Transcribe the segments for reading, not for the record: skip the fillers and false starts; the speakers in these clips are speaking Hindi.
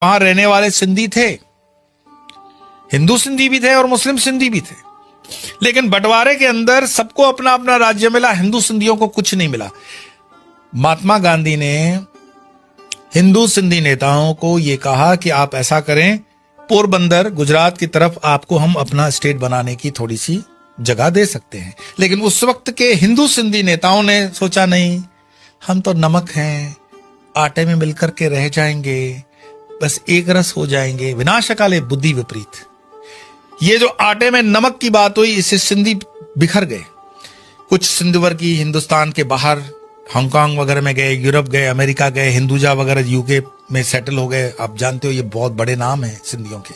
वहां रहने वाले सिंधी थे, हिंदू सिंधी भी थे और मुस्लिम सिंधी भी थे, लेकिन बंटवारे के अंदर सबको अपना अपना राज्य मिला, हिंदू सिंधियों को कुछ नहीं मिला। महात्मा गांधी ने हिंदू सिंधी नेताओं को यह कहा कि आप ऐसा करें, पोरबंदर गुजरात की तरफ आपको हम अपना स्टेट बनाने की थोड़ी सी जगह दे सकते हैं। लेकिन उस वक्त के हिंदू सिंधी नेताओं ने सोचा नहीं, हम तो नमक हैं, आटे में मिलकर के रह जाएंगे, बस एक रस हो जाएंगे। विनाशकाले बुद्धि विपरीत। ये जो आटे में नमक की बात हुई, इससे सिंधी बिखर गए। कुछ सिंधुवर्गी हिंदुस्तान के बाहर हांगकांग वगैरह में गए, यूरोप गए, अमेरिका गए, हिंदुजा वगैरह यूके में सेटल हो गए। आप जानते हो ये बहुत बड़े नाम हैं सिंधियों के।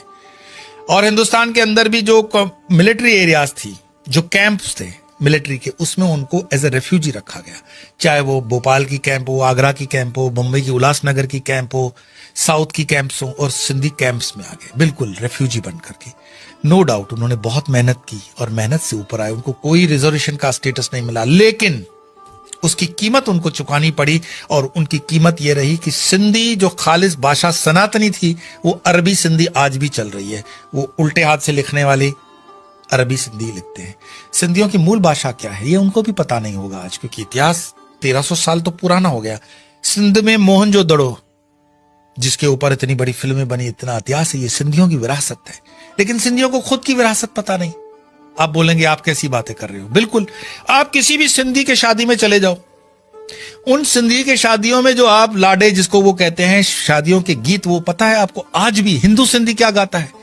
और हिंदुस्तान के अंदर भी जो मिलिट्री एरियाज थी, जो कैंप्स थे मिलिट्री के, उसमें उनको एज ए रेफ्यूजी रखा गया। चाहे वो भोपाल की कैंप हो, आगरा की कैंप हो, मुंबई की उल्लासनगर की कैंप हो, साउथ की कैंप्स हो, और सिंधी कैंप्स में आ गए बिल्कुल रेफ्यूजी बन करके। नो डाउट उन्होंने बहुत मेहनत की और मेहनत से ऊपर आए, उनको कोई रिजर्वेशन का स्टेटस नहीं मिला, लेकिन उसकी कीमत उनको चुकानी पड़ी। और उनकी कीमत यह रही कि सिंधी जो खालिस भाषा सनातनी थी, वो अरबी सिंधी आज भी चल रही है। वो उल्टे हाथ से लिखने वाले अरबी सिंधी लिखते हैं। सिंधियों की मूल भाषा क्या है ये उनको भी पता नहीं होगा आज, क्योंकि इतिहास 1300 साल तो पुराना हो गया। सिंध में मोहनजोदड़ो, जिसके ऊपर इतनी बड़ी फिल्में बनी, इतना इतिहास है, ये सिंधियों की विरासत है। लेकिन सिंधियों को खुद की विरासत पता नहीं। आप बोलेंगे आप कैसी बातें कर रहे हो? बिल्कुल, आप किसी भी सिंधी के शादी में चले जाओ, उन सिंधी के शादियों में जो आप लाडे जिसको वो कहते हैं, शादियों के गीत, वो पता है आपको आज भी हिंदू सिंधी क्या गाता है?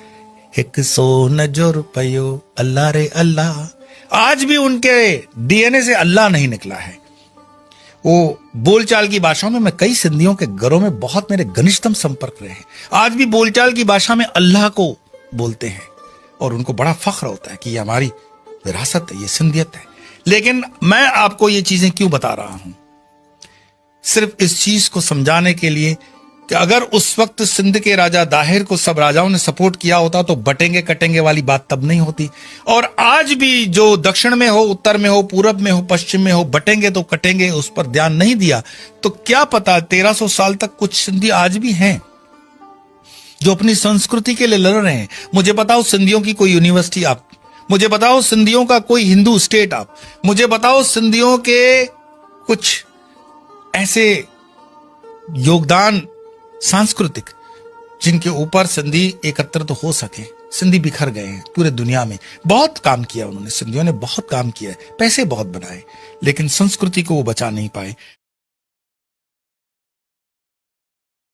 एक सोन जो रुपयो अल्लाह रे अल्लाह। आज भी उनके डीएनए से अल्लाह नहीं निकला है। वो बोलचाल की भाषाओं में, मैं कई सिंधियों के घरों में बहुत मेरे घनिष्ठतम संपर्क रहे हैं, आज भी बोलचाल की भाषा में अल्लाह को बोलते हैं और उनको बड़ा फख्र होता है कि ये हमारी विरासत है, ये सिंधियत है। लेकिन मैं आपको ये चीजें क्यों बता रहा हूं? सिर्फ इस चीज को समझाने के लिए कि अगर उस वक्त सिंध के राजा दाहिर को सब राजाओं ने सपोर्ट किया होता तो बटेंगे कटेंगे वाली बात तब नहीं होती। और आज भी जो दक्षिण में हो, उत्तर में हो, पूरब में हो, पश्चिम में हो, बटेंगे तो कटेंगे, उस पर ध्यान नहीं दिया तो क्या पता 1300 साल तक कुछ सिंधी आज भी हैं जो अपनी संस्कृति के लिए लड़ रहे हैं। मुझे बताओ सिंधियों की कोई यूनिवर्सिटी आप, मुझे बताओ सिंधियों का कोई हिंदू स्टेट आप, मुझे बताओ सिंधियों के कुछ ऐसे योगदान सांस्कृतिक जिनके ऊपर सिंधी एकत्र तो हो सके। सिंधी बिखर गए हैं पूरे दुनिया में। बहुत काम किया उन्होंने, सिंधियों ने बहुत काम किया है, पैसे बहुत बनाए, लेकिन संस्कृति को वो बचा नहीं पाए।